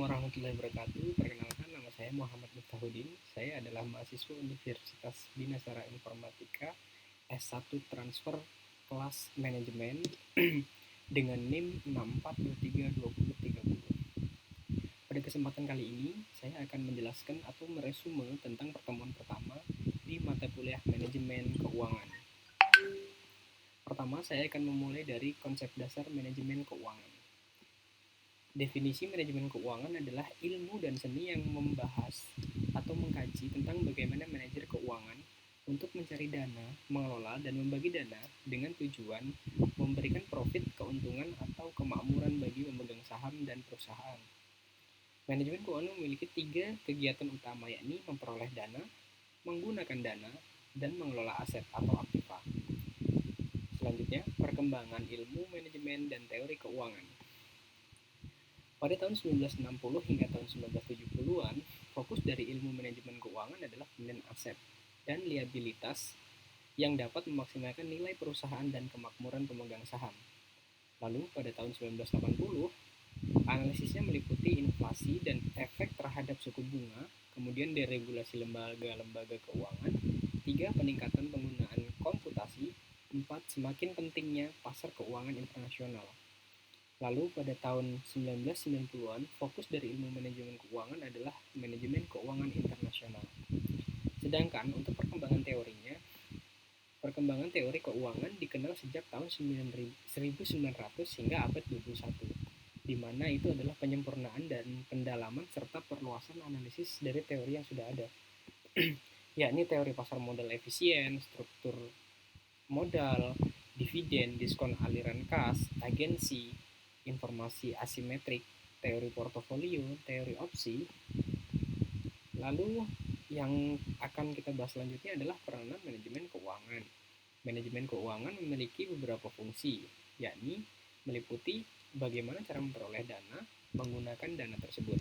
warahmatullahi wabarakatuh. Perkenalkan, nama saya Muhammad Miftahudin. Saya adalah mahasiswa Universitas Binasara Informatika S1 Transfer kelas Manajemen dengan NIM 64232030. Pada kesempatan kali ini, saya akan menjelaskan atau meresume tentang pertemuan pertama di mata kuliah Manajemen Keuangan. Pertama, saya akan memulai dari konsep dasar manajemen keuangan. Definisi manajemen keuangan adalah ilmu dan seni yang membahas atau mengkaji tentang bagaimana manajer keuangan untuk mencari dana, mengelola, dan membagi dana dengan tujuan memberikan profit, keuntungan, atau kemakmuran bagi pemegang saham dan perusahaan. Manajemen keuangan memiliki 3 kegiatan utama, yakni memperoleh dana, menggunakan dana, dan mengelola aset atau aktiva. Selanjutnya, perkembangan ilmu manajemen dan teori keuangan. Pada tahun 1960 hingga tahun 1970-an, fokus dari ilmu manajemen keuangan adalah pemilihan aset dan liabilitas yang dapat memaksimalkan nilai perusahaan dan kemakmuran pemegang saham. Lalu, pada tahun 1980, analisisnya meliputi inflasi dan efek terhadap suku bunga, kemudian deregulasi lembaga-lembaga keuangan, 3. Peningkatan penggunaan komputasi, 4. Semakin pentingnya pasar keuangan internasional. Lalu pada tahun 1990-an, fokus dari ilmu manajemen keuangan adalah manajemen keuangan internasional. Sedangkan untuk perkembangan teori keuangan dikenal sejak tahun 1900 hingga abad 21, di mana itu adalah penyempurnaan dan pendalaman serta perluasan analisis dari teori yang sudah ada, yakni teori pasar modal efisien, struktur modal, dividen, diskon aliran kas, agensi, informasi asimetrik, teori portofolio, teori opsi. Lalu yang akan kita bahas selanjutnya adalah peranan manajemen keuangan. Manajemen keuangan memiliki beberapa fungsi, yakni meliputi bagaimana cara memperoleh dana, menggunakan dana tersebut.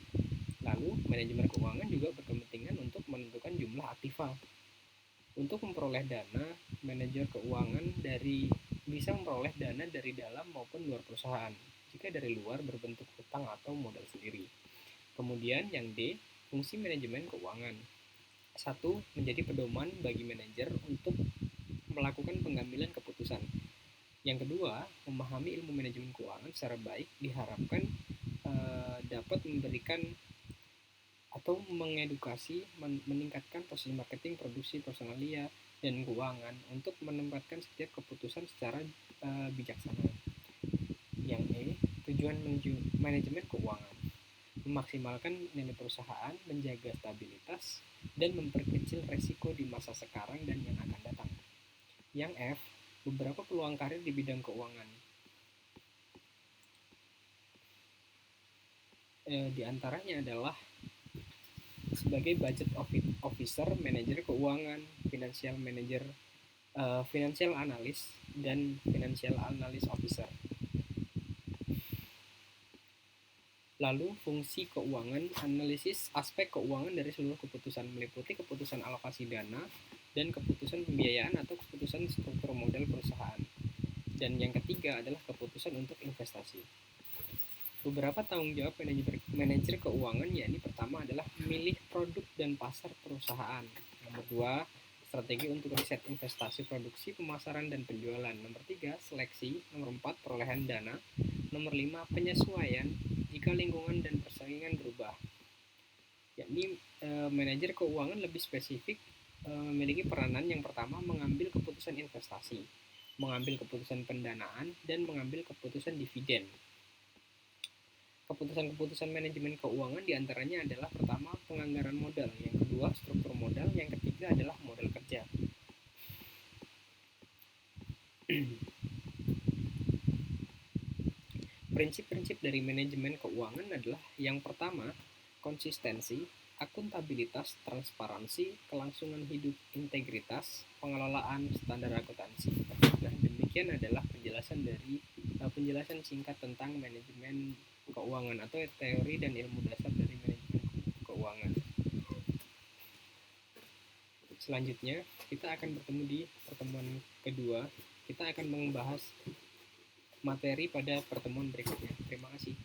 Lalu manajemen keuangan juga berkepentingan untuk menentukan jumlah aktiva. Untuk memperoleh dana, manajer keuangan bisa memperoleh dana dari dalam maupun luar perusahaan. Jika dari luar berbentuk hutang atau modal sendiri. Kemudian yang D, fungsi manajemen keuangan. 1. Menjadi pedoman bagi manajer untuk melakukan pengambilan keputusan. Yang kedua, memahami ilmu manajemen keuangan secara baik diharapkan dapat memberikan atau mengedukasi, meningkatkan posisi marketing, produksi, personalia, dan keuangan untuk menempatkan setiap keputusan secara bijaksana. Yang E, tujuan manajemen keuangan, memaksimalkan nilai perusahaan, menjaga stabilitas, dan memperkecil resiko di masa sekarang dan yang akan datang. Yang F, beberapa peluang karir di bidang keuangan. Di antaranya adalah sebagai budget officer, manajer keuangan, financial manager, financial analyst, dan financial analyst officer. Lalu fungsi keuangan, analisis aspek keuangan dari seluruh keputusan, meliputi keputusan alokasi dana dan keputusan pembiayaan atau keputusan struktur modal perusahaan. Dan yang ketiga adalah keputusan untuk investasi. Beberapa tanggung jawab manajer keuangan, yakni pertama adalah memilih produk dan pasar perusahaan. Nomor 2, strategi untuk riset investasi, produksi, pemasaran, dan penjualan. Nomor 3, seleksi. Nomor 4, perolehan dana. Nomor 5, penyesuaian jika lingkungan dan persaingan berubah. Yakni manajer keuangan lebih spesifik memiliki peranan yang pertama mengambil keputusan investasi, mengambil keputusan pendanaan, dan mengambil keputusan dividen. Keputusan-keputusan manajemen keuangan diantaranya adalah pertama, penganggaran modal, yang kedua, struktur modal, yang ketiga adalah modal kerja. Prinsip-prinsip dari manajemen keuangan adalah yang pertama, konsistensi, akuntabilitas, transparansi, kelangsungan hidup, integritas, pengelolaan, standar akuntansi. Nah, demikian adalah penjelasan singkat tentang manajemen keuangan atau teori dan ilmu dasar dari manajemen keuangan. Selanjutnya, kita akan bertemu di pertemuan kedua. Kita akan membahas materi pada pertemuan berikutnya. Terima kasih.